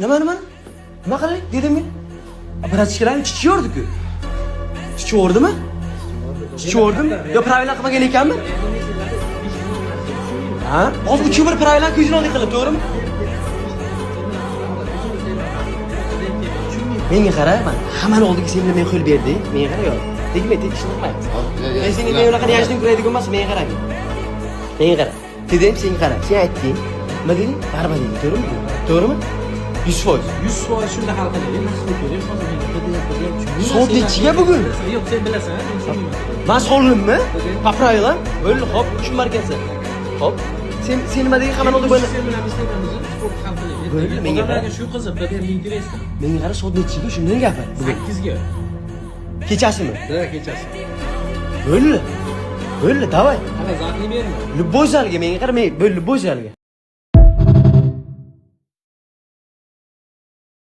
Nima qiling dedim men. Apparatchilarni chichyordi-ku. Chichordimi? Chichordimi? Yo pravila qilmagan ekanmi? Ha? Hozir uch bir pravilaning ko'zini oldi qilib, to'g'rimi? Menga qara, men hammani oldiga sen bilan men qo'l berdi. Menga qara yo. Tegma, tegishni qilmaymiz. Men senga men unaqa yashning ko'radigan emas, menga qara. Menga qara. Dedim senga qara. Sen aytding. Nima deding? Barba deding, to'g'rimi? To'g'rimi? 100%. 100% shunda hal qilaylik. Naqd ko'ring, hozir Sodnichiga bugun. Yo'q, sen bilasan, men tushunmayman. Men solimmi? Popravila. Bo'ldi, xo'p, tushunmarkansan. Xo'p. Sen nima deding? Hammani oldiga bo'ldi. Sen bilan biz sport hal qilaylik. Bo'ldi, menga qara. Shu qiziq, bir ham interesda. Menga qara sodnichiga shundan gapir. 8 ga. Kechasimi? Da, kechasi. Bo'ldi, davay. Qara, zavqni berma. Любой zalga menga qara, men bo'ldi, любой zalga.